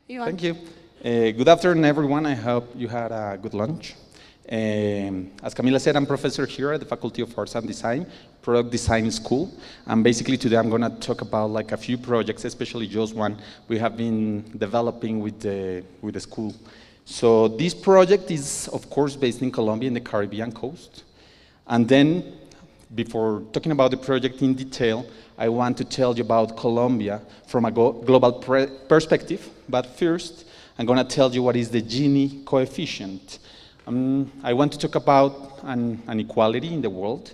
Iván. Thank you. Good afternoon, everyone. I hope you had a good lunch. As Camila said, I'm professor here at the Faculty of Arts and Design, Product Design School. And basically today I'm going to talk about like a few projects, especially just one we have been developing with the school. So this project is, of course, based in Colombia, in the Caribbean coast. And then, before talking about the project in detail, I want to tell you about Colombia from a global perspective. But first, I'm going to tell you what is the Gini coefficient. I want to talk about an inequality in the world.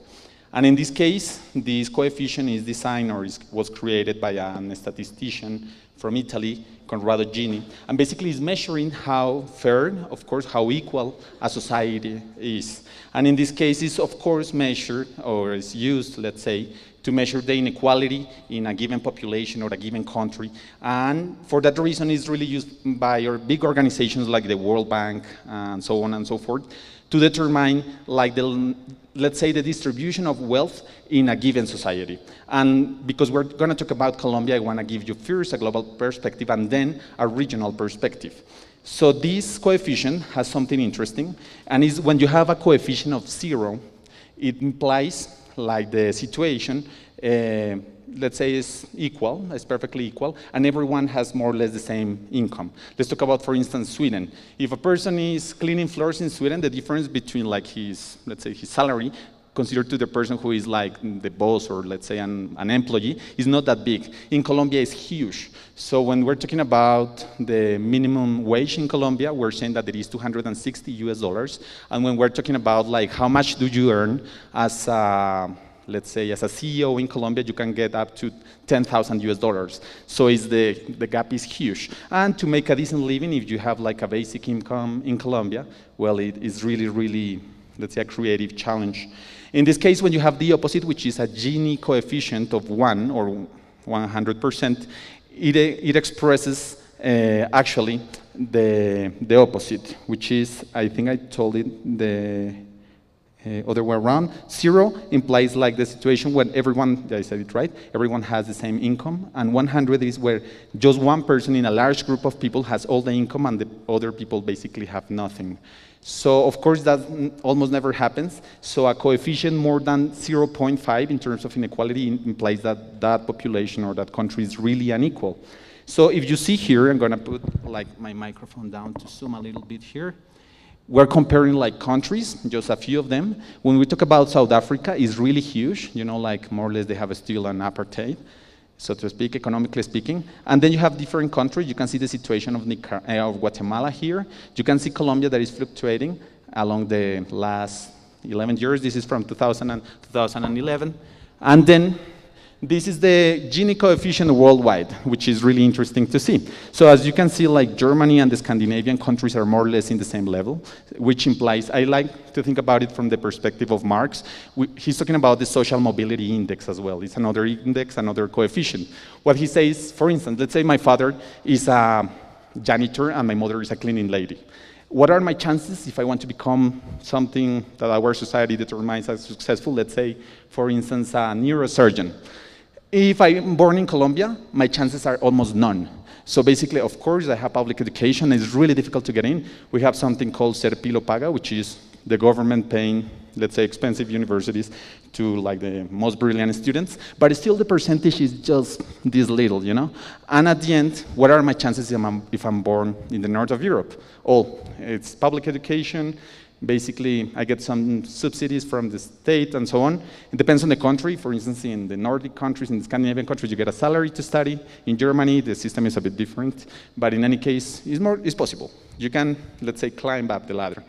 And in this case, this coefficient is designed or was created by a statistician from Italy, Conrado Gini. And basically is measuring how fair, of course, how equal a society is. And in this case, it's of course measured or is used, let's say, to measure the inequality in a given population or a given country. And for that reason, it's really used by big organizations like the World Bank and so on and so forth to determine like let's say the distribution of wealth in a given society. And because we're going to talk about Colombia, I want to give you first a global perspective and then a regional perspective. So this coefficient has something interesting, and is when you have a coefficient of 0, it implies like the situation, let's say, is equal, is perfectly equal, and everyone has more or less the same income. Let's talk about, for instance, Sweden. If a person is cleaning floors in Sweden, the difference between like his, let's say, his salary considered to the person who is like the boss or let's say an employee is not that big. In Colombia, it's huge. So when we're talking about the minimum wage in Colombia, we're saying that it is $260 US. And when we're talking about like how much do you earn as a, let's say as a CEO in Colombia, you can get up to $10,000 US. So it's the gap is huge. And to make a decent living, if you have like a basic income in Colombia, well, it is really, really, let's say, a creative challenge. In this case, when you have the opposite, which is a Gini coefficient of 1 or 100%, it expresses actually the opposite, which is, I think I told it the other way around. 0 implies like the situation when everyone, I said it right, everyone has the same income, and 100 is where just one person in a large group of people has all the income and the other people basically have nothing. So of course that almost never happens. So a coefficient more than 0.5 in terms of inequality implies that that population or that country is really unequal. So if you see here, I'm going to put like my microphone down to zoom a little bit here. We're comparing like countries, just a few of them. When we talk about South Africa, it's really huge. You know, like more or less they have still an apartheid, so to speak, economically speaking. And then you have different countries. You can see the situation of Guatemala here. You can see Colombia that is fluctuating along the last 11 years. This is from 2000 and 2011. And then this is the Gini coefficient worldwide, which is really interesting to see. So as you can see, like Germany and the Scandinavian countries are more or less in the same level, which implies, I like to think about it from the perspective of Marx. He's talking about the social mobility index as well. It's another index, another coefficient. What he says, for instance, let's say my father is a janitor and my mother is a cleaning lady. What are my chances if I want to become something that our society determines as successful? Let's say, for instance, a neurosurgeon. If I'm born in Colombia, my chances are almost none. So basically, of course, I have public education. It's really difficult to get in. We have something called Ser Pilo Paga, which is the government paying, let's say, expensive universities to like the most brilliant students. But still, the percentage is just this little, you know? And at the end, what are my chances if I'm born in the north of Europe? Oh, it's public education. Basically, I get some subsidies from the state and so on. It depends on the country. For instance, in the Nordic countries, in the Scandinavian countries, you get a salary to study. In Germany, the system is a bit different. But in any case, it's possible. You can, let's say, climb up the ladder.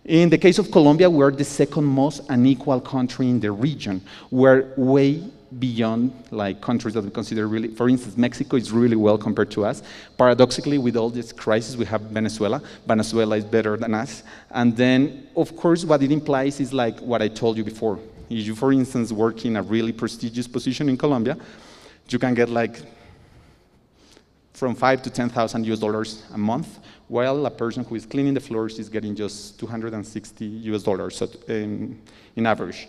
In the case of Colombia, we're the second most unequal country in the region. We're way beyond like countries that we consider really, for instance, Mexico is really well compared to us. Paradoxically, with all this crisis, we have Venezuela. Venezuela is better than us. And then, of course, what it implies is like what I told you before. If you, for instance, work in a really prestigious position in Colombia, you can get like from $5,000 to $10,000 US a month, while a person who is cleaning the floors is getting just $260 US in average.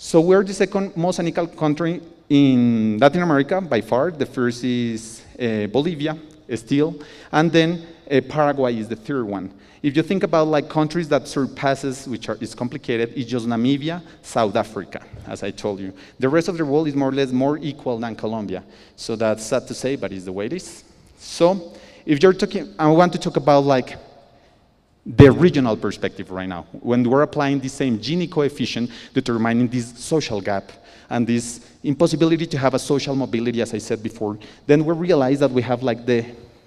So we're the second most unequal country in Latin America by far. The first is Bolivia, still. And then Paraguay is the third one. If you think about like countries that surpasses, is complicated, it's just Namibia, South Africa, as I told you. The rest of the world is more or less more equal than Colombia. So that's sad to say, but it's the way it is. So if you're talking, I want to talk about like the regional perspective right now. When we're applying the same Gini coefficient, determining this social gap and this impossibility to have a social mobility, as I said before, then we realize that we have like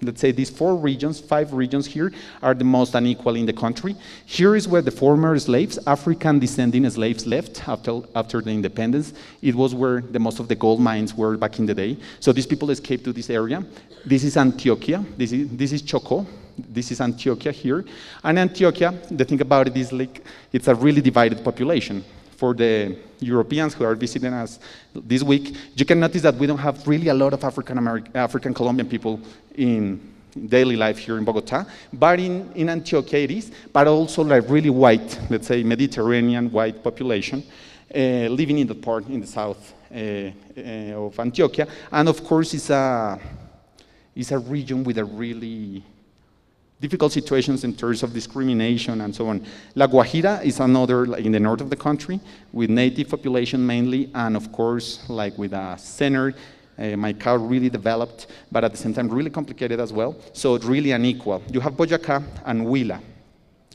let's say these 5 regions here are the most unequal in the country. Here is where the former slaves, African descending slaves left after the independence. It was where the most of the gold mines were back in the day. So these people escaped to this area. This is Antioquia, this is Choco, this is Antioquia here. And Antioquia, the thing about it is like, it's a really divided population. For the Europeans who are visiting us this week, you can notice that we don't have really a lot of African Colombian people in daily life here in Bogota, but in Antioquia it is, but also like really white, let's say Mediterranean white population living in the part in the south of Antioquia. And of course it's a region with a really difficult situations in terms of discrimination and so on. La Guajira is another, like in the north of the country, with native population mainly, and of course, like with a center, Maicao really developed, but at the same time really complicated as well. So it's really unequal. You have Boyacá and Huila.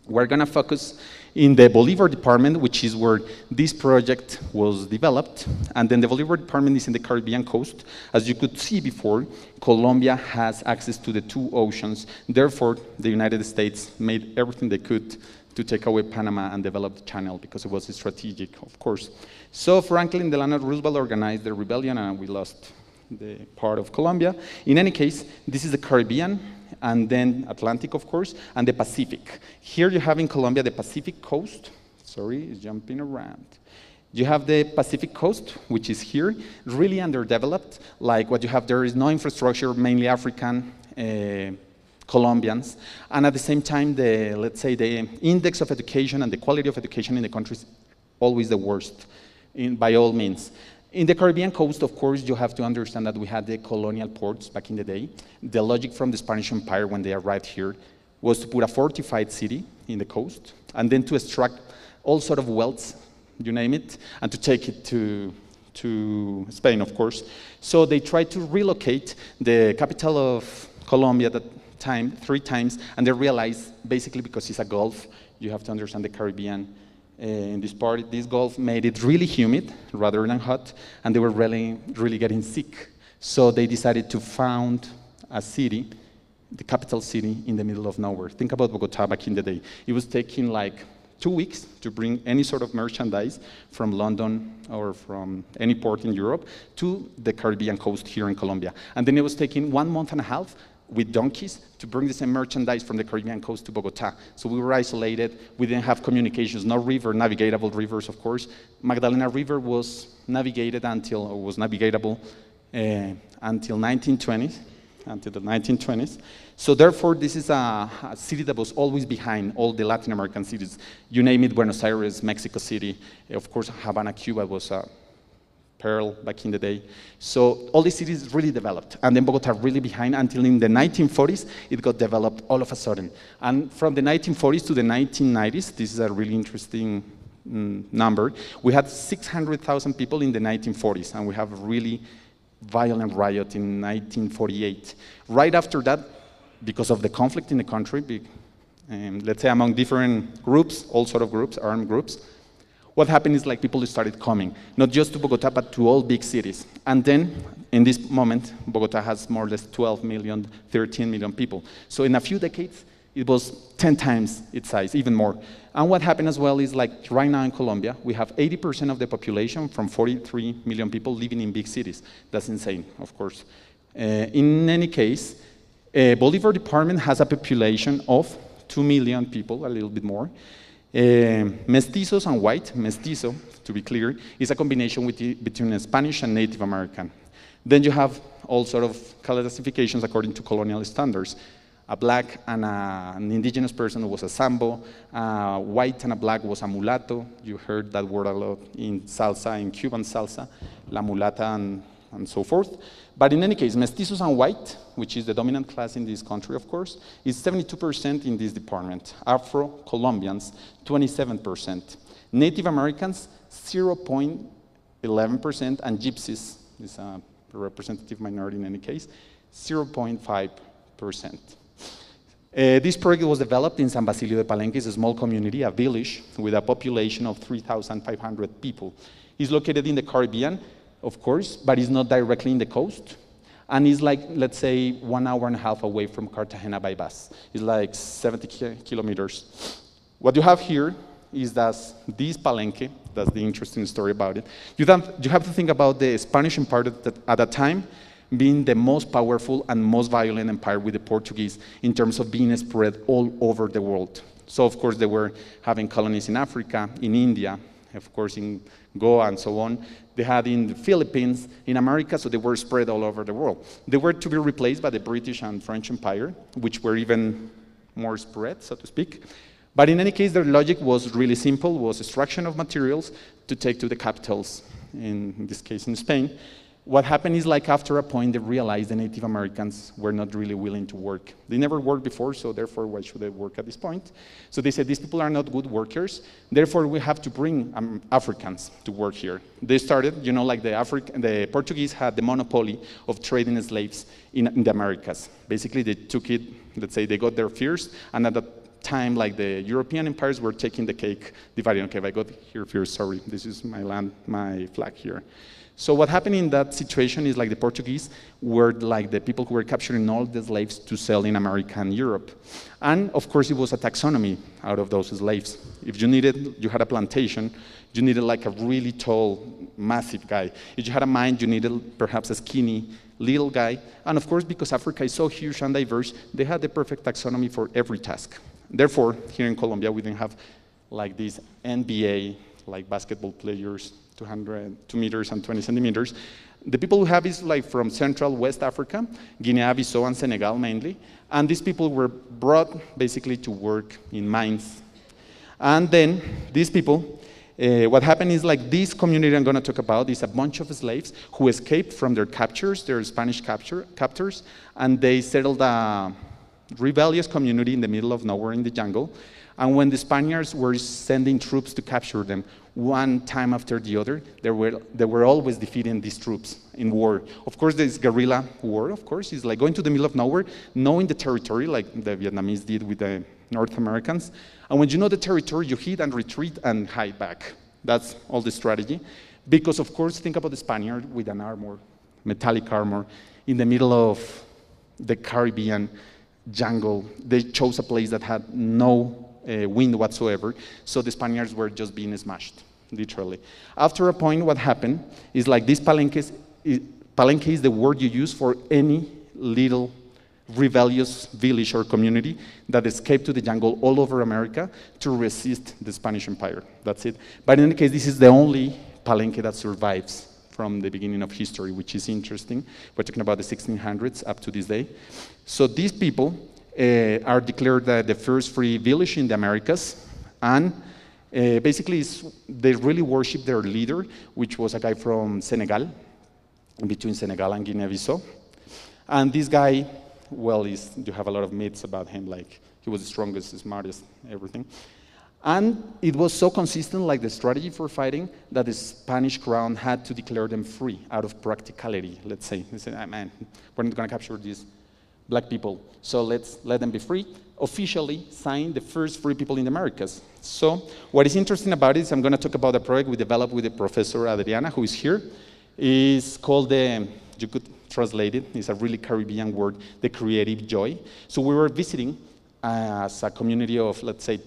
We're gonna focus in the Bolivar department, which is where this project was developed. And then the Bolivar department is in the Caribbean coast. As you could see before, Colombia has access to the 2 oceans. Therefore, the United States made everything they could to take away Panama and develop the channel because it was strategic, of course. So Franklin Delano Roosevelt organized the rebellion and we lost the part of Colombia. In any case, this is the Caribbean, and then Atlantic, of course, and the Pacific. Here you have in Colombia the Pacific coast. Sorry, it's jumping around. You have the Pacific coast, which is here, really underdeveloped. Like what you have there is no infrastructure, mainly African Colombians. And at the same time, let's say the index of education and the quality of education in the country is always the worst, by all means. In the Caribbean coast, of course, you have to understand that we had the colonial ports back in the day. The logic from the Spanish Empire when they arrived here was to put a fortified city in the coast and then to extract all sort of wealth, you name it, and to take it to Spain, of course. So they tried to relocate the capital of Colombia at that time 3 times, and they realized, basically because it's a Gulf, you have to understand the Caribbean, in this part, this Gulf made it really humid rather than hot, and they were really getting sick. So they decided to found a city, the capital city, in the middle of nowhere. Think about Bogota back in the day. It was taking like 2 weeks to bring any sort of merchandise from London or from any port in Europe to the Caribbean coast here in Colombia. And then it was taking 1.5 months with donkeys to bring the same merchandise from the Caribbean coast to Bogota. So we were isolated, we didn't have communications, no river, navigatable rivers, of course. Magdalena River was navigated was navigatable until the 1920s. So therefore, this is a city that was always behind all the Latin American cities. You name it, Buenos Aires, Mexico City, of course, Havana, Cuba was a Pearl back in the day. So all these cities really developed, and then Bogota really behind until in the 1940s, it got developed all of a sudden. And from the 1940s to the 1990s, this is a really interesting number, we had 600,000 people in the 1940s, and we have a really violent riot in 1948. Right after that, because of the conflict in the country, let's say among different groups, all sort of groups, armed groups, what happened is like people started coming, not just to Bogota, but to all big cities. And then, in this moment, Bogota has more or less 12 million, 13 million people. So in a few decades, it was 10 times its size, even more. And what happened as well is like right now in Colombia, we have 80% of the population from 43 million people living in big cities. That's insane, of course. In any case, Bolivar department has a population of 2 million people, a little bit more. Mestizos and white, mestizo, to be clear, is a combination between a Spanish and Native American. Then you have all sort of classifications according to colonial standards. A black and an indigenous person was a sambo, a white and a black was a mulatto. You heard that word a lot in salsa, in Cuban salsa. La mulata and and so forth. But in any case, mestizos and white, which is the dominant class in this country, of course, is 72% in this department. Afro-Colombians, 27%. Native Americans, 0.11%, and Gypsies, is a representative minority in any case, 0.5%. This project was developed in San Basilio de Palenque. It's a small community, a village, with a population of 3,500 people. It's located in the Caribbean, of course, but it's not directly in the coast. And it's like, let's say, 1.5 hours away from Cartagena by bus. It's like 70 kilometers. What you have here is that this Palenque, that's the interesting story about it. You have to think about the Spanish Empire at that time being the most powerful and most violent empire with the Portuguese in terms of being spread all over the world. So, of course, they were having colonies in Africa, in India, of course, in Goa and so on. They had in the Philippines, in America, so they were spread all over the world. They were to be replaced by the British and French Empire, which were even more spread, so to speak. But in any case, their logic was really simple, was extraction of materials to take to the capitals, in this case in Spain. What happened is, like, after a point, they realized the Native Americans were not really willing to work. They never worked before, so therefore, why should they work at this point? So they said, these people are not good workers, therefore we have to bring Africans to work here. They started, you know, like the Portuguese had the monopoly of trading slaves in the Americas. Basically, they took it, let's say, they got there first, and at that time, like, the European empires were taking the cake, dividing, okay, I got here first, sorry, this is my land, my flag here. So what happened in that situation is, like, the Portuguese were like the people who were capturing all the slaves to sell in America and Europe. And of course, it was a taxonomy out of those slaves. If you had a plantation, you needed like a really tall, massive guy. If you had a mine, you needed perhaps a skinny, little guy. And of course, because Africa is so huge and diverse, they had the perfect taxonomy for every task. Therefore, here in Colombia, we didn't have like these NBA, like basketball players, 2 meters and 20 centimeters. The people who have is like from Central West Africa, Guinea-Bissau and Senegal mainly. And these people were brought basically to work in mines. And then these people, what happened is, like, this community I'm gonna talk about is a bunch of slaves who escaped from their captures, their Spanish captors, and they settled a rebellious community in the middle of nowhere in the jungle. And when the Spaniards were sending troops to capture them, one time after the other, they were always defeating these troops in war. Of course, this guerrilla war, of course, is like going to the middle of nowhere, knowing the territory, like the Vietnamese did with the North Americans. And when you know the territory, you hit and retreat and hide back. That's all the strategy. Because, of course, think about the Spaniard with an armor, metallic armor, in the middle of the Caribbean jungle. They chose a place that had no wind whatsoever, so the Spaniards were just being smashed, literally. After a point, what happened is, like, this palenque is the word you use for any little rebellious village or community that escaped to the jungle all over America to resist the Spanish Empire. That's it. But in any case, this is the only palenque that survives from the beginning of history, which is interesting. We're talking about the 1600s up to this day. So these people are declared the first free village in the Americas, and basically they really worship their leader, which was a guy from Senegal, between Senegal and Guinea-Bissau. And this guy, well, you have a lot of myths about him, like he was the strongest, the smartest, everything. And it was so consistent, like the strategy for fighting, that the Spanish crown had to declare them free out of practicality, let's say. They said, man, we're not gonna capture these black people, so let's let them be free. Officially signed the first free people in the Americas. So what is interesting about it is I'm going to talk about a project we developed with the professor Adriana, who is here. It's called you could translate it, it's a really Caribbean word, the creative joy. So we were visiting as a community of, let's say,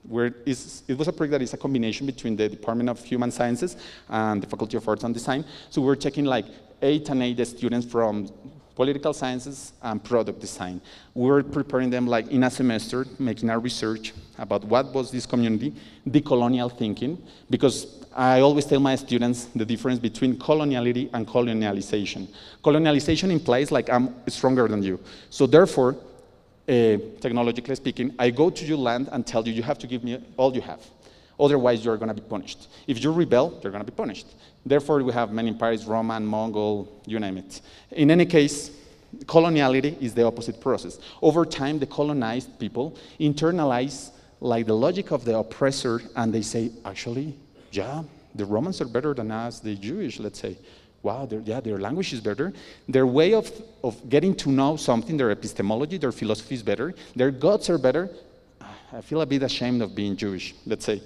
it was a project that is a combination between the Department of Human Sciences and the Faculty of Arts and Design. So we were taking like 8 and 8 students from political sciences and product design. We were preparing them like in a semester, making our research about what was this community, decolonial thinking, because I always tell my students the difference between coloniality and colonialization. Colonialization implies like I'm stronger than you. So therefore, technologically speaking, I go to your land and tell you, you have to give me all you have. Otherwise, you're gonna be punished. If you rebel, you're gonna be punished. Therefore, we have many empires, Roman, Mongol, you name it. In any case, coloniality is the opposite process. Over time, the colonized people internalize like the logic of the oppressor, and they say, actually, yeah, the Romans are better than us, the Jewish, let's say. Wow, their language is better. Their way of getting to know something, their epistemology, their philosophy is better. Their gods are better. I feel a bit ashamed of being Jewish, let's say.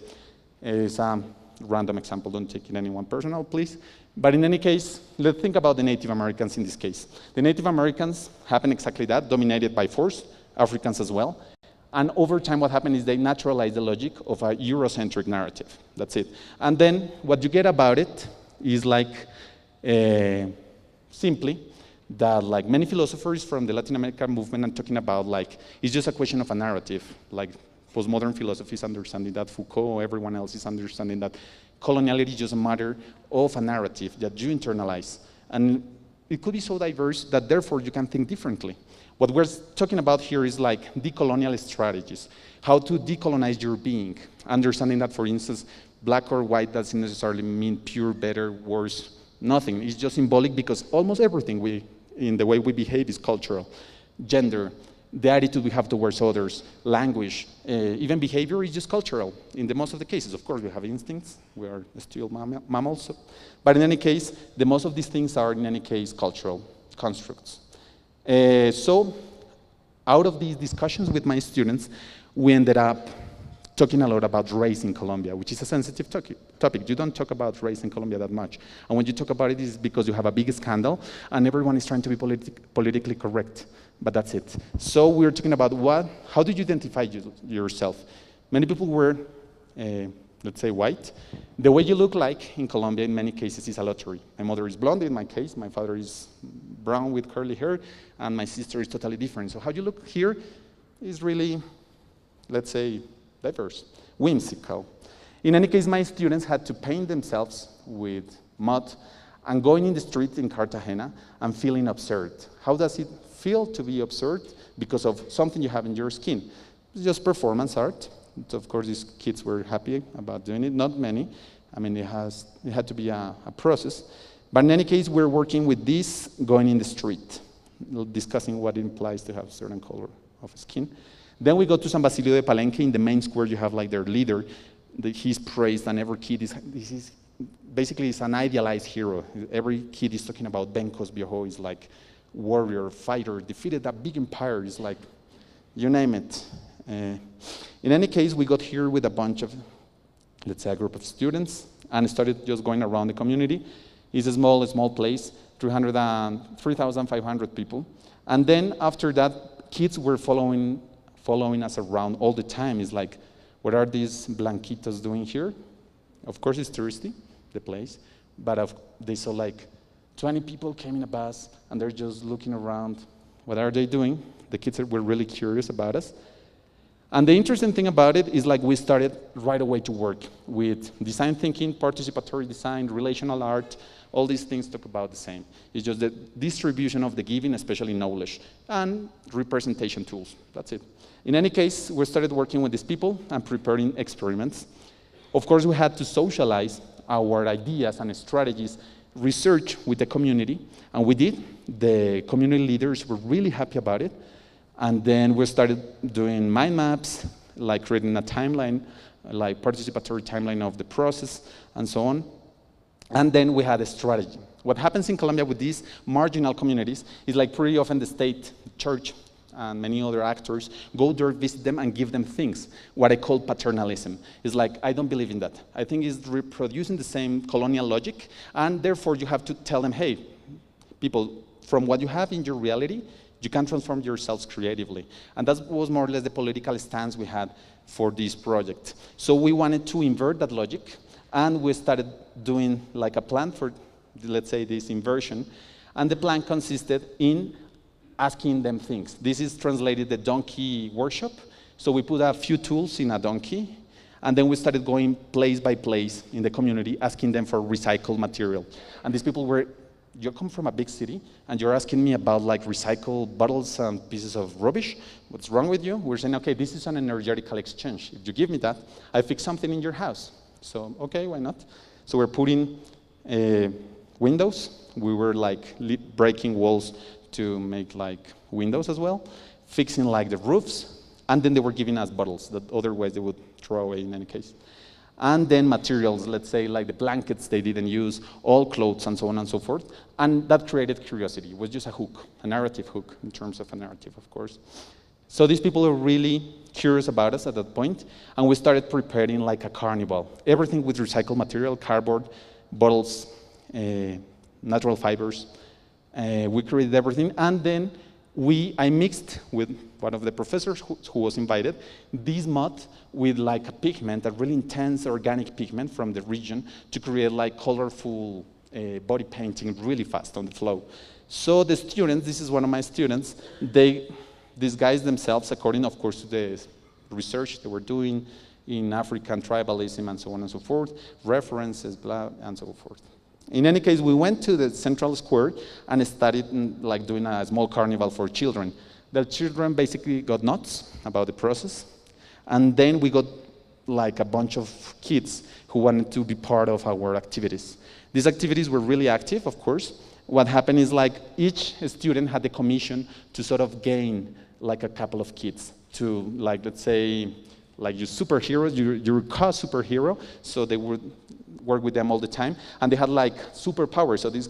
It's a random example, don't take it anyone personal, please. But in any case, let's think about the Native Americans in this case. The Native Americans happen exactly that, dominated by force, Africans as well. And over time, what happened is they naturalized the logic of a Eurocentric narrative. That's it. And then what you get about it is like simply that like many philosophers from the Latin American movement are talking about like it's just a question of a narrative. Like postmodern philosophy is understanding that, Foucault, everyone else is understanding that coloniality is just a matter of a narrative that you internalize. And it could be so diverse that therefore you can think differently. What we're talking about here is like decolonial strategies, how to decolonize your being, understanding that, for instance, black or white doesn't necessarily mean pure, better, worse, nothing. It's just symbolic because almost everything in the way we behave is cultural. Gender, the attitude we have towards others, language, even behavior is just cultural in the most of the cases. Of course, we have instincts. We are still mammals. But in any case, the most of these things are, in any case, cultural constructs. So out of these discussions with my students, we ended up talking a lot about race in Colombia, which is a sensitive topic. You don't talk about race in Colombia that much. And when you talk about it, it's because you have a big scandal, and everyone is trying to be politically correct. But that's it. So we're talking about how do you identify yourself? Many people were, let's say, white. The way you look like in Colombia, in many cases, is a lottery. My mother is blonde in my case, my father is brown with curly hair, and my sister is totally different. So how you look here is really, let's say, diverse, whimsical. In any case, my students had to paint themselves with mud and going in the street in Cartagena and feeling absurd. How does it feel to be absurd? Because of something you have in your skin. It's just performance art. Of course, these kids were happy about doing it, not many. I mean, it had to be a process. But in any case, we're working with this going in the street, discussing what it implies to have a certain color of skin. Then we go to San Basilio de Palenque. In the main square, you have like their leader. He's praised, and every kid is basically it's an idealized hero. Every kid is talking about Bencos Viejo is like warrior, fighter, defeated a big empire. It's like, you name it. In any case, we got here with a bunch of, let's say, a group of students, and started just going around the community. It's a small place, 3,500 people. And then after that, kids were following us around all the time. It's like, what are these blanquitos doing here? Of course, it's touristy, the place, but they saw like 20 people came in a bus, and they're just looking around. What are they doing? The kids were really curious about us. And the interesting thing about it is like we started right away to work with design thinking, participatory design, relational art. All these things talk about the same. It's just the distribution of the giving, especially knowledge, and representation tools. That's it. In any case, we started working with these people and preparing experiments. Of course, we had to socialize our ideas and strategies, research with the community, and we did. The community leaders were really happy about it. And then we started doing mind maps, like creating a timeline, like participatory timeline of the process, and so on. And then we had a strategy. What happens in Colombia with these marginal communities is like pretty often the state, church, and many other actors go there, visit them, and give them things. What I call paternalism. It's like, I don't believe in that. I think it's reproducing the same colonial logic, and therefore you have to tell them, hey, people, from what you have in your reality, you can transform yourselves creatively. And that was more or less the political stance we had for this project. So we wanted to invert that logic, and we started doing like a plan for, let's say, this inversion. And the plan consisted in asking them things. This is translated the donkey workshop. So we put a few tools in a donkey, and then we started going place by place in the community, asking them for recycled material. And these people were, you come from a big city, and you're asking me about like recycled bottles and pieces of rubbish? What's wrong with you? We're saying, okay, this is an energetical exchange. If you give me that, I fix something in your house. So, okay, why not? So we're putting windows. We were like breaking walls to make like windows as well, fixing like the roofs, and then they were giving us bottles that otherwise they would throw away in any case. And then materials, let's say like the blankets they didn't use, all clothes and so on and so forth. And that created curiosity. It was just a hook, a narrative hook in terms of a narrative, of course. So these people were really curious about us at that point, and we started preparing like a carnival. Everything with recycled material, cardboard, bottles, natural fibers. We created everything, and then I mixed with one of the professors who was invited, this mud with like a pigment, a really intense organic pigment from the region to create like colorful body painting really fast on the flow. So the students, this is one of my students, they disguised themselves according, of course, to the research they were doing in African tribalism and so on and so forth, references, blah, and so forth. In any case, we went to the central square and started like doing a small carnival for children. The children basically got nuts about the process, and then we got like a bunch of kids who wanted to be part of our activities. These activities were really active, of course. What happened is like each student had the commission to sort of gain like a couple of kids to like, let's say, like your superheroes, your co-superhero, so they would work with them all the time, and they had like superpowers. So this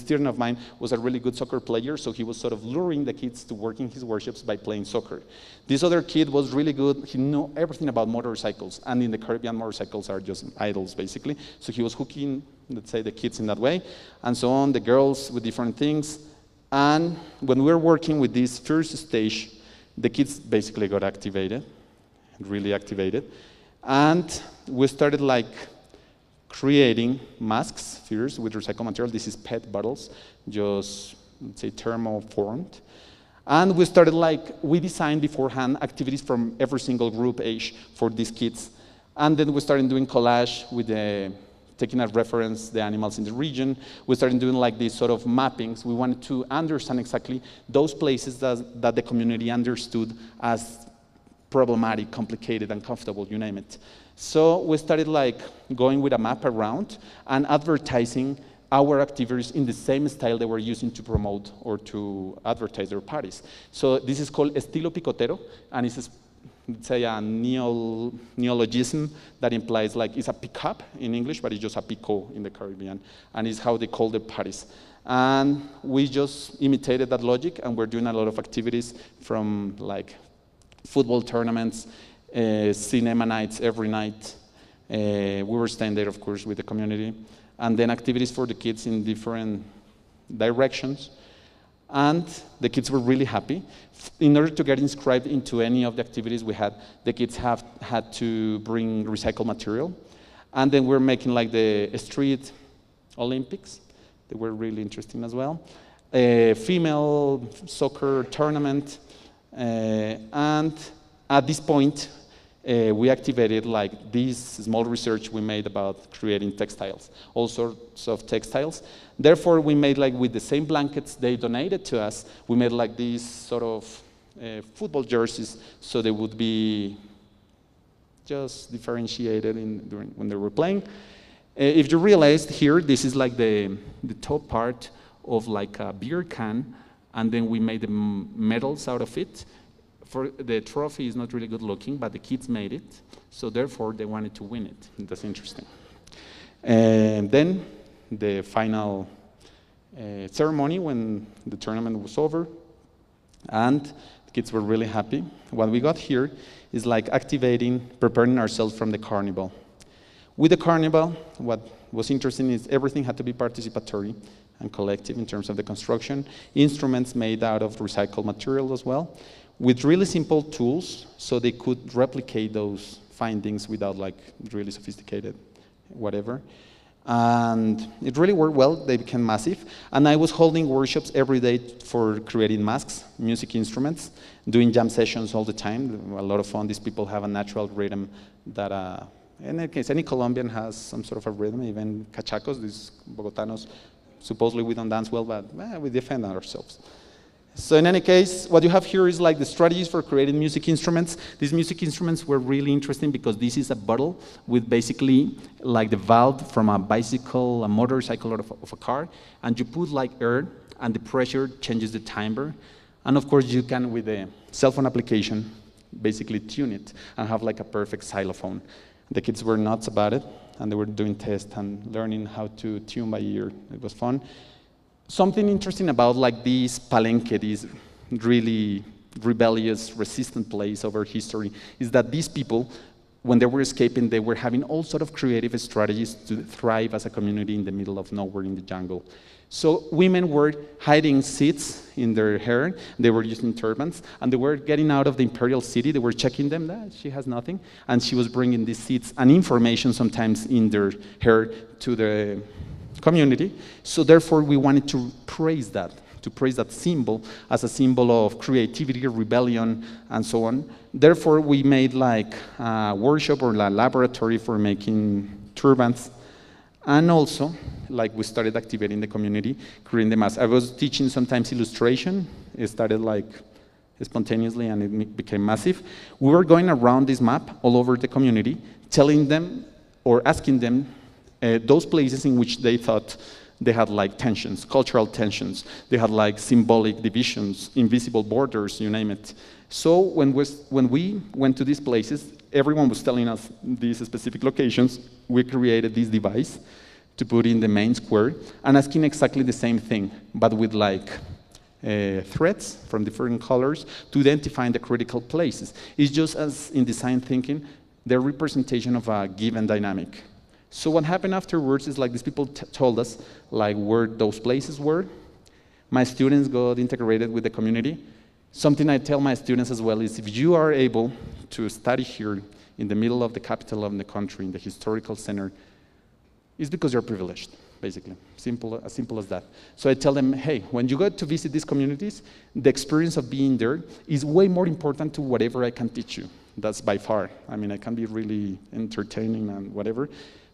student of mine was a really good soccer player, so he was sort of luring the kids to work in his workshops by playing soccer. This other kid was really good. He knew everything about motorcycles, and in the Caribbean, motorcycles are just idols, basically. So he was hooking, let's say, the kids in that way, and so on, the girls with different things. And when we were working with this first stage, the kids basically got activated, really activated. And we started like creating masks first with recycled material. This is PET bottles, just, let's say, thermoformed. And we started like, we designed beforehand activities from every single group age for these kids. And then we started doing collage with taking as reference the animals in the region. We started doing like these sort of mappings. We wanted to understand exactly those places that the community understood as problematic, complicated, uncomfortable, you name it. So we started like going with a map around and advertising our activities in the same style they were using to promote or to advertise their parties. So this is called estilo picotero, and it's, let's say, a neologism that implies like, it's a pickup in English, but it's just a pico in the Caribbean, and it's how they call the parties. And we just imitated that logic, and we're doing a lot of activities from like football tournaments, cinema nights every night. We were staying there, of course, with the community. And then activities for the kids in different directions. And the kids were really happy. In order to get inscribed into any of the activities we had, the kids had to bring recycled material. And then we're making like the street Olympics. They were really interesting as well. A female soccer tournament. And at this point, we activated like this small research we made about creating textiles, all sorts of textiles. Therefore, we made like with the same blankets they donated to us, we made like these sort of football jerseys, so they would be just differentiated when they were playing. If you realized here, this is like the top part of like a beer can, and then we made the medals out of it. For the trophy is not really good looking, but the kids made it, so therefore they wanted to win it. That's interesting. And then the final ceremony when the tournament was over, and the kids were really happy. What we got here is like preparing ourselves from the carnival. With the carnival, what was interesting is everything had to be participatory and collective in terms of the construction, instruments made out of recycled material as well, with really simple tools, so they could replicate those findings without like really sophisticated whatever. And it really worked well. They became massive. And I was holding workshops every day for creating masks, music instruments, doing jam sessions all the time. A lot of fun. These people have a natural rhythm that, in any case, any Colombian has some sort of a rhythm, even cachacos, these Bogotanos. Supposedly we don't dance well, but we defend ourselves. So in any case, what you have here is like the strategies for creating music instruments. These music instruments were really interesting because this is a bottle with basically like the valve from a bicycle, a motorcycle, or of a car, and you put like air, and the pressure changes the timbre. And of course, you can, with a cell phone application, basically tune it and have like a perfect xylophone. The kids were nuts about it, and they were doing tests and learning how to tune by ear. It was fun. Something interesting about like this Palenque, this really rebellious, resistant place over history, is that these people, when they were escaping, they were having all sort of creative strategies to thrive as a community in the middle of nowhere in the jungle. So women were hiding seeds in their hair, they were using turbans, and they were getting out of the imperial city, they were checking them, she has nothing, and she was bringing these seeds and information sometimes in their hair to the community. So therefore we wanted to praise that symbol as a symbol of creativity, rebellion, and so on. Therefore we made like a workshop or a laboratory for making turbans. And also, like we started activating the community, creating the mass. I was teaching sometimes illustration. It started like spontaneously and it became massive. We were going around this map all over the community, telling them or asking them those places in which they thought they had like tensions, cultural tensions. They had like symbolic divisions, invisible borders, you name it. So when we went to these places, everyone was telling us these specific locations. We created this device to put in the main square and asking exactly the same thing, but with like threads from different colors to identify the critical places. It's just as in design thinking, the representation of a given dynamic. So what happened afterwards is like these people told us like where those places were. My students got integrated with the community. Something I tell my students as well is if you are able to study here in the middle of the capital of the country, in the historical center, it's because you're privileged, basically. As simple as that. So I tell them, hey, when you go to visit these communities, the experience of being there is way more important to whatever I can teach you. That's by far. I mean, I can be really entertaining and whatever,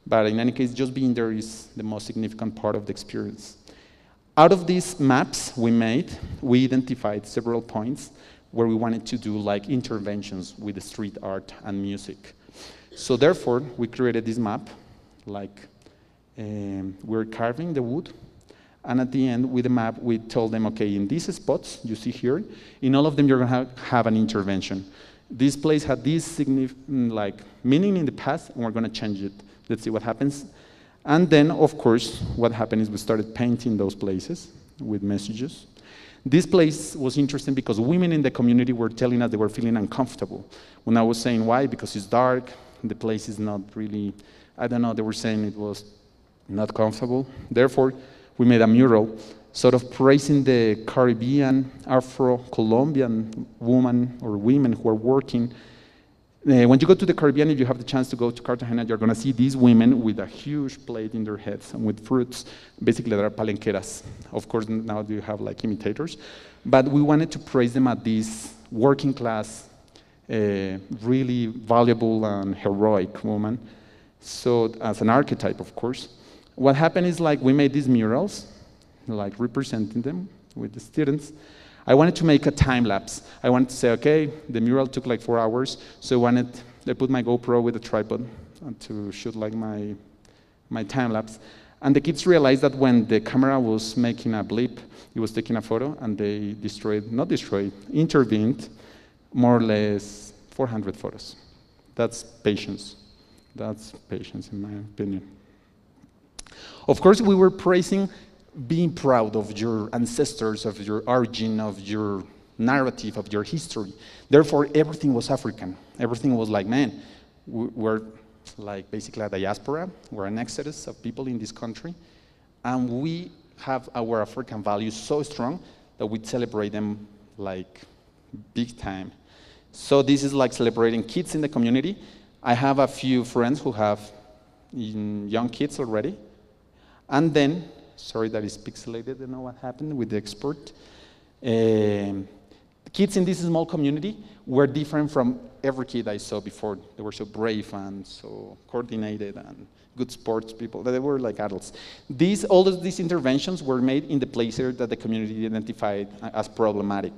but in any case, just being there is the most significant part of the experience. Out of these maps we made, we identified several points where we wanted to do like interventions with the street art and music. So therefore, we created this map, like we're carving the wood, and at the end, with the map, we told them, okay, in these spots you see here, in all of them you're gonna have an intervention. This place had this like meaning in the past, and we're gonna change it. Let's see what happens. And then, of course, what happened is we started painting those places with messages. This place was interesting because women in the community were telling us they were feeling uncomfortable. When I was saying why, because it's dark, the place is not really, I don't know, they were saying it was not comfortable. Therefore, we made a mural sort of praising the Caribbean, Afro-Colombian women or women who are working. When you go to the Caribbean, if you have the chance to go to Cartagena, you're going to see these women with a huge plate in their heads and with fruits. Basically, they are palenqueras. Of course, now you have like imitators. But we wanted to praise them at this working class, really valuable and heroic woman. So as an archetype, of course. What happened is like we made these murals, like representing them with the students. I wanted to make a time lapse. I wanted to say, okay, the mural took like 4 hours, so I put my GoPro with a tripod to shoot like my time lapse. And the kids realized that when the camera was making a blip, it was taking a photo, and they intervened more or less 400 photos. That's patience. That's patience, in my opinion. Of course, we were praising being proud of your ancestors, of your origin, of your narrative, of your history. Therefore, everything was African. Everything was like, man, we're like basically a diaspora. We're an exodus of people in this country. And we have our African values so strong that we celebrate them like big time. So this is like celebrating kids in the community. I have a few friends who have young kids already. And then, sorry that is pixelated, I don't know what happened with the export. kids in this small community were different from every kid I saw before. They were so brave and so coordinated and good sports people. They were like adults. All of these interventions were made in the places that the community identified as problematic.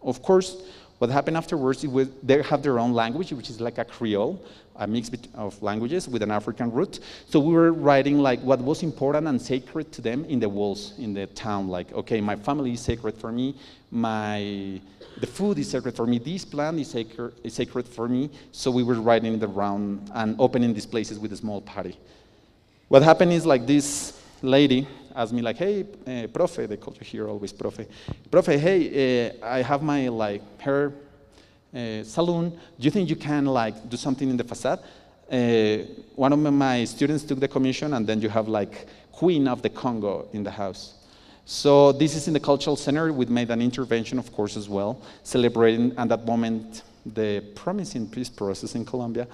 Of course, what happened afterwards is they have their own language, which is like a Creole, a mix of languages with an African root. So we were writing like what was important and sacred to them in the walls in the town. Like, okay, my family is sacred for me. The food is sacred for me. This plant is sacred for me. So we were writing it around and opening these places with a small party. What happened is like this lady asked me like, hey, profe, they call you here always profe. Profe, hey, I have my like hair salon. Do you think you can like do something in the facade? One of my students took the commission, and then you have like Queen of the Congo in the house. So this is in the cultural center. We made an intervention, of course, as well, celebrating at that moment the promising peace process in Colombia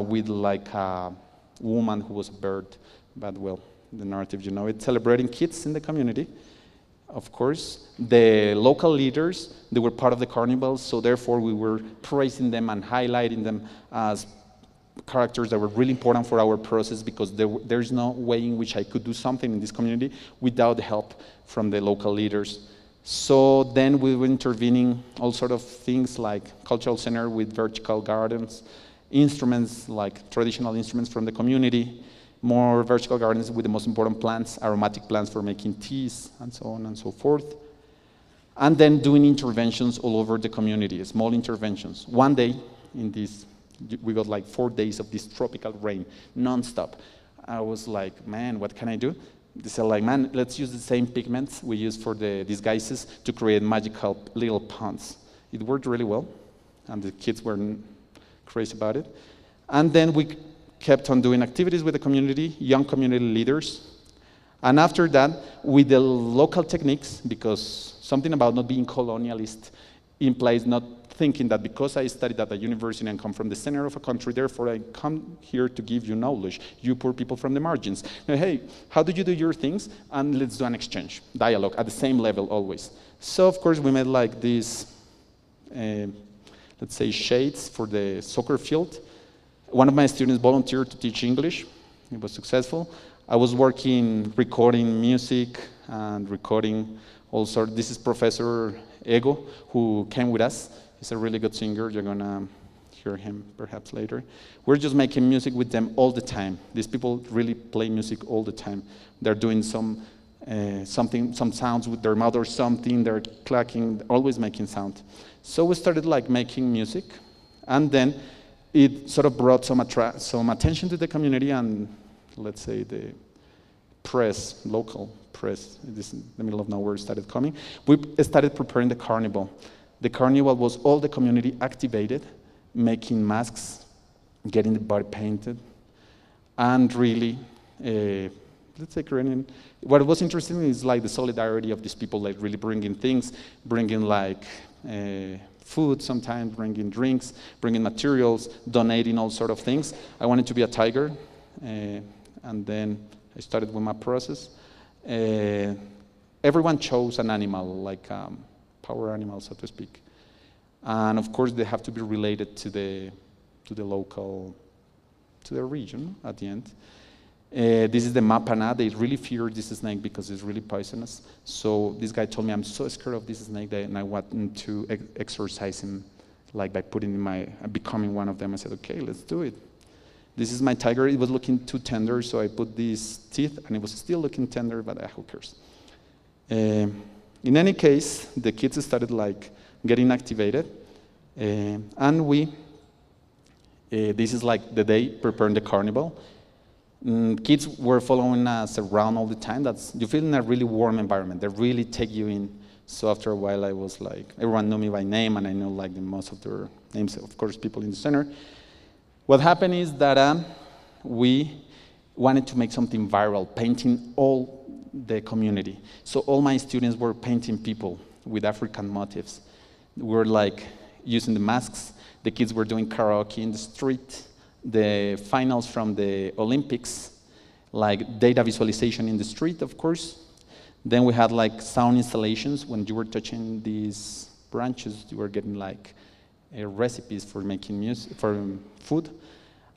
with like a woman who was a bird, but well, the narrative, you know it, celebrating kids in the community. Of course, the local leaders, they were part of the carnival, so therefore we were praising them and highlighting them as characters that were really important for our process, because there's no way in which I could do something in this community without the help from the local leaders. So then we were intervening all sort of things like cultural center with vertical gardens, instruments like traditional instruments from the community, more vertical gardens with the most important plants, aromatic plants for making teas, and so on and so forth. And then doing interventions all over the community, small interventions. One day in this, we got like 4 days of this tropical rain, nonstop. I was like, man, what can I do? They said like, man, let's use the same pigments we use for the disguises to create magical little ponds. It worked really well, and the kids were crazy about it. And then we kept on doing activities with the community, young community leaders. And after that, with the local techniques, because something about not being colonialist implies not thinking that because I studied at a university and come from the center of a country, therefore I come here to give you knowledge, you poor people from the margins. Now, hey, how do you do your things? And let's do an exchange, dialogue, at the same level always. So, of course, we made like these, let's say, shades for the soccer field. One of my students volunteered to teach English. It was successful. I was working, recording music and recording also. This is Professor Ego, who came with us. He's a really good singer. You're gonna hear him perhaps later. We're just making music with them all the time. These people really play music all the time. They're doing some sounds with their mouth or something. They're clacking, always making sound. So we started like making music, and then it sort of brought some attention to the community, and let's say the press, local press, this in the middle of nowhere started coming. We started preparing the carnival. The carnival was all the community activated, making masks, getting the body painted, and really, let's say creating. What was interesting is like the solidarity of these people, like really bringing things, bringing like food sometimes, bringing drinks, bringing materials, donating all sort of things. I wanted to be a tiger, and then I started with my process. Everyone chose an animal, like power animal, so to speak. And of course, they have to be related to the local, to the region at the end. This is the mapana. They really fear this snake because it's really poisonous. So this guy told me, I'm so scared of this snake, and I want to exorcise him, like by becoming one of them. I said, okay, let's do it. This is my tiger. It was looking too tender, so I put these teeth, and it was still looking tender, but who cares? In any case, the kids started like getting activated, and this is like the day preparing the carnival. Kids were following us around all the time. You feel in a really warm environment. They really take you in. So after a while, I was like, everyone knew me by name, and I know like most of their names, of course, people in the center. What happened is that we wanted to make something viral, painting all the community. So all my students were painting people with African motifs. We were like using the masks. The kids were doing karaoke in the street. The finals from the Olympics, like data visualization in the street, of course. Then we had like sound installations when you were touching these branches, you were getting like recipes for making music, for food.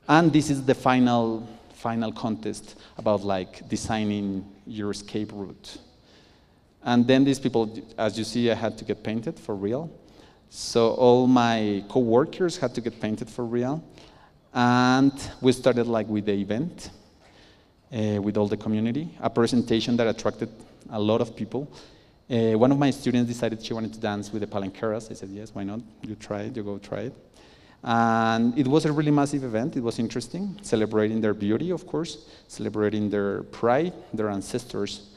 And this is the final contest about like designing your escape route. And then these people, as you see, I had to get painted for real. So all my co-workers had to get painted for real. And we started like with the event, with all the community, a presentation that attracted a lot of people. One of my students decided she wanted to dance with the palanqueras. I said, yes, why not? You try it, you go try it. And it was a really massive event. It was interesting, celebrating their beauty, of course, celebrating their pride, their ancestors.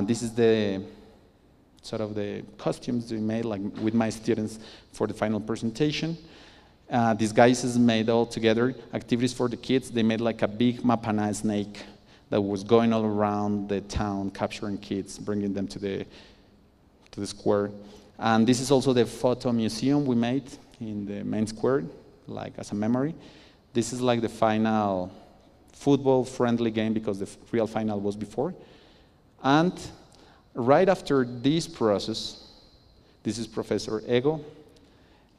This is the sort of the costumes we made, like with my students for the final presentation. Disguises made all together, activities for the kids. They made like a big mapana snake that was going all around the town, capturing kids, bringing them to the square. And this is also the photo museum we made in the main square, like as a memory. This is like the final football-friendly game because the real final was before. And right after this process, this is Professor Ego.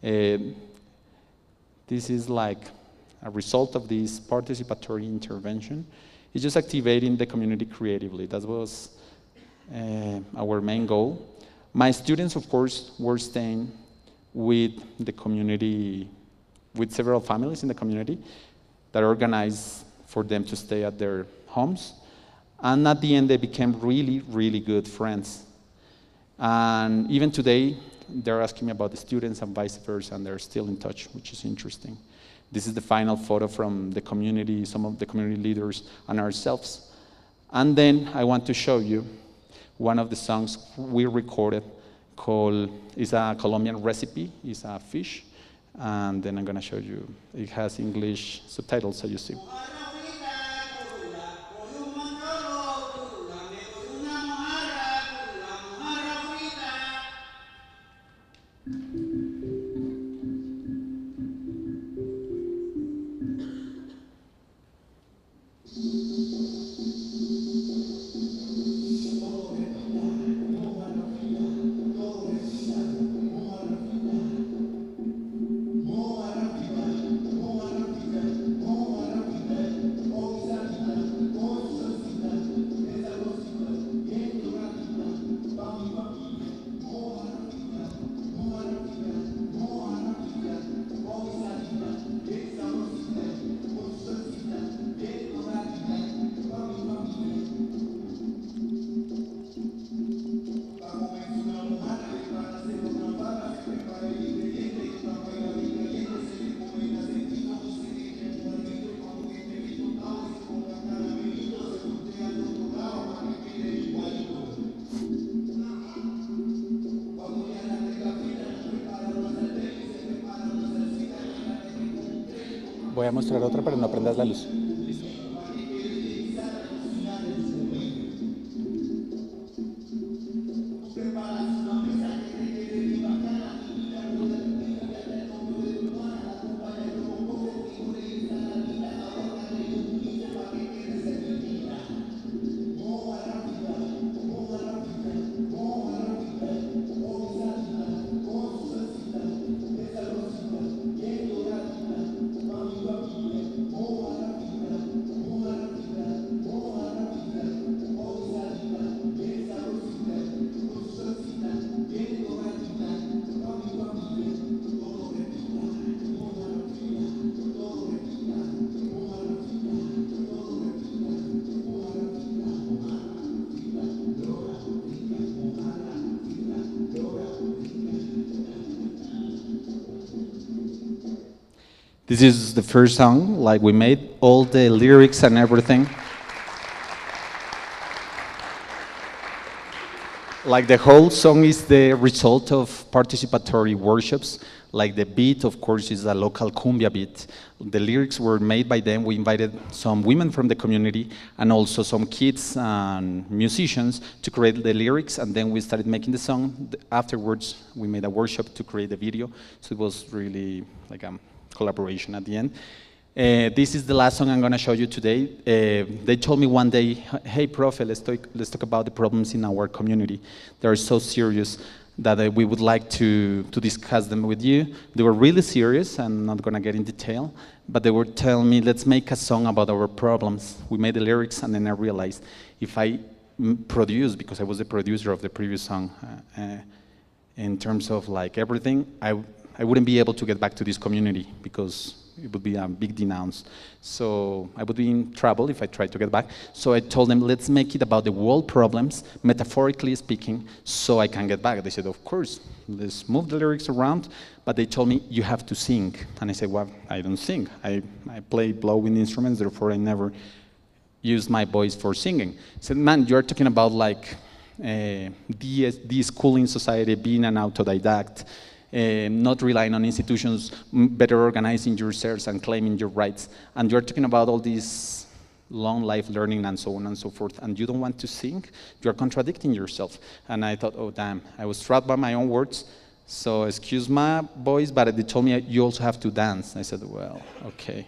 This is like a result of this participatory intervention. It's just activating the community creatively. That was our main goal. My students, of course, were staying with the community, with several families in the community that organized for them to stay at their homes. And at the end, they became really, really good friends. And even today, they're asking me about the students and vice versa, and they're still in touch, which is interesting. This is the final photo from the community, some of the community leaders and ourselves. And then I want to show you one of the songs we recorded called, it's a Colombian recipe, it's a fish. And then I'm gonna show you, it has English subtitles, so you see. Voy a mostrar otra, pero no prendas la luz. This is the first song, like we made all the lyrics and everything. Like the whole song is the result of participatory workshops. Like the beat, of course, is a local cumbia beat. The lyrics were made by them. We invited some women from the community and also some kids and musicians to create the lyrics, and then we started making the song. Afterwards, we made a workshop to create the video, so it was really like a collaboration at the end. This is the last song I'm going to show you today. They told me one day, hey, Profe, let's talk about the problems in our community. They are so serious. that we would like to discuss them with you. They were really serious. I'm not going to get in detail, but they were telling me, let's make a song about our problems. We made the lyrics, and then I realized if I produce, because I was the producer of the previous song, in terms of like everything, I wouldn't be able to get back to this community because it would be a big denounce. So I would be in trouble if I tried to get back. So I told them, let's make it about the world problems, metaphorically speaking, so I can get back. They said, of course, let's move the lyrics around. But they told me, you have to sing. And I said, well, I don't sing. I play blowing instruments, therefore I never used my voice for singing. I said, man, you're talking about like de-schooling society, being an autodidact, not relying on institutions, better organizing yourselves and claiming your rights. And you're talking about all this long life learning and so on and so forth, and you don't want to sing? You're contradicting yourself. And I thought, oh, damn, I was trapped by my own words. So excuse my voice, but they told me you also have to dance. I said, well, okay.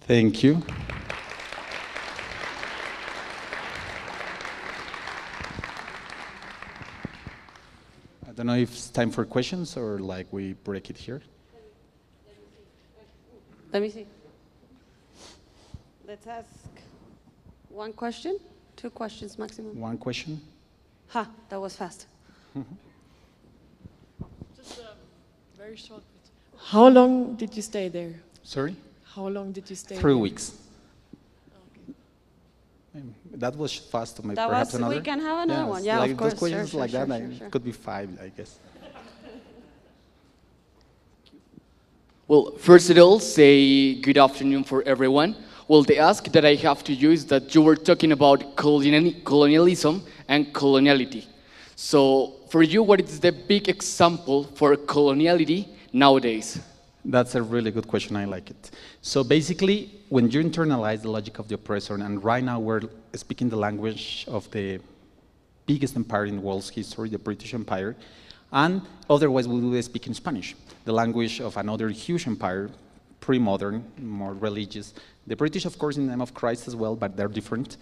Thank you. I don't know if it's time for questions or like we break it here. Let me see. Let's ask one question, 2 questions maximum. One question. Ha, that was fast. Just a very short bit. How long did you stay there? Sorry? How long did you stay 3 there? weeks. Okay. That was fast. Maybe That perhaps was, another. we can have another one. Yeah, like of course. Those questions Sure, like sure, that, sure. could be 5, I guess. Well, first of all, say good afternoon for everyone. Well, the ask that I have to you is that you were talking about colonialism and coloniality. So for you, what is the big example for coloniality nowadays? That's a really good question. I like it. So basically, when you internalize the logic of the oppressor, and right now we're speaking the language of the biggest empire in the world's history, the British Empire, and otherwise we will speak in Spanish, the language of another huge empire, pre-modern, more religious. The British, of course, in the name of Christ as well, but they're different.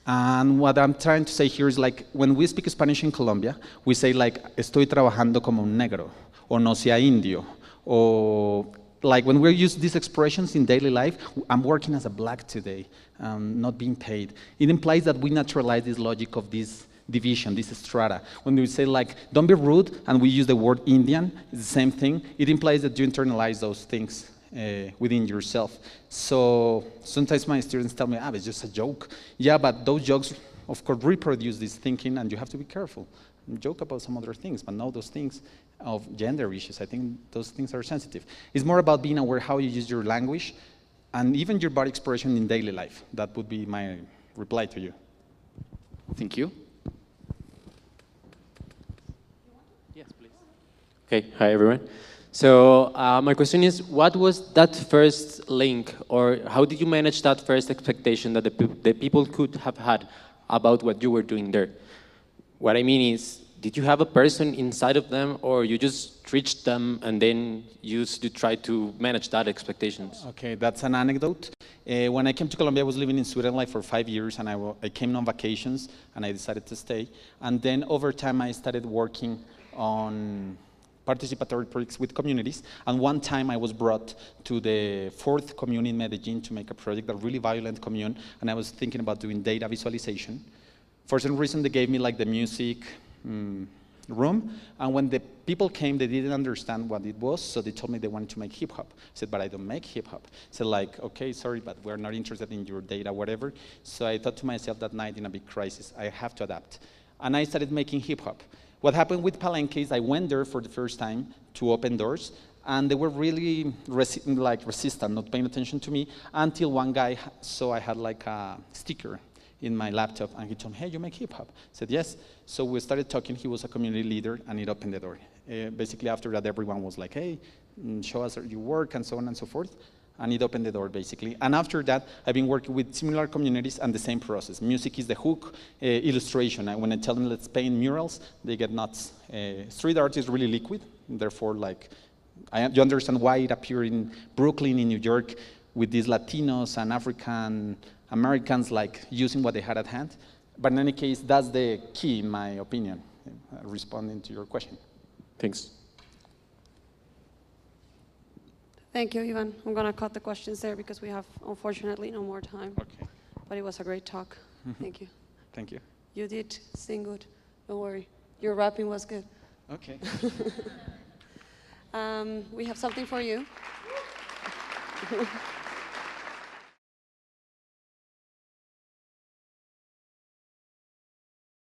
And what I'm trying to say here is like, when we speak Spanish in Colombia, we say like, estoy trabajando como un negro, o no sea indio, or like when we use these expressions in daily life, I'm working as a black today, not being paid. It implies that we naturalize this logic of this division, this strata. When we say like, don't be rude, and we use the word Indian, it's the same thing. It implies that you internalize those things within yourself. So sometimes my students tell me, it's just a joke. Yeah, but those jokes, of course, reproduce this thinking, and you have to be careful. Joke about some other things, but not those things of gender issues. I think those things are sensitive. It's more about being aware how you use your language and even your body expression in daily life. That would be my reply to you. Thank you. Yes, please. Okay, hi everyone. So my question is, what was that first link, or how did you manage that first expectation that the people could have had about what you were doing there? What I mean is, did you have a person inside of them, or you just reached them and then you try to manage that expectations? Okay, that's an anecdote. When I came to Colombia, I was living in Sweden like for 5 years, and I came on vacations, and I decided to stay. And then over time, I started working on participatory projects with communities. And one time I was brought to the 4th commune in Medellin to make a project, a really violent commune, and I was thinking about doing data visualization. For some reason, they gave me like the music room, and when the people came, they didn't understand what it was, so they told me they wanted to make hip-hop. I said, but I don't make hip-hop. So like, okay, sorry, but we're not interested in your data, whatever. So I thought to myself that night in a big crisis, I have to adapt. And I started making hip-hop. What happened with Palenque is I went there for the first time to open doors, and they were really resistant, not paying attention to me, until one guy saw I had like a sticker in my laptop, and he told me, hey, you make hip-hop? I said, yes. So we started talking. He was a community leader, and it opened the door. Basically, after that, everyone was like, hey, show us your work, and so on and so forth. And it opened the door, basically. And after that, I've been working with similar communities and the same process. Music is the hook, illustration. And when I tell them, let's paint murals, they get nuts. Street art is really liquid. Therefore, like, you understand why it appeared in Brooklyn, in New York, with these Latinos and African Americans like using what they had at hand. But in any case, that's the key, in my opinion, responding to your question. Thanks. Thank you, Ivan. I'm going to cut the questions there because we have, unfortunately, no more time. Okay. But it was a great talk. Thank you. Thank you. You did sing good. Don't worry. Your rapping was good. Okay. We have something for you.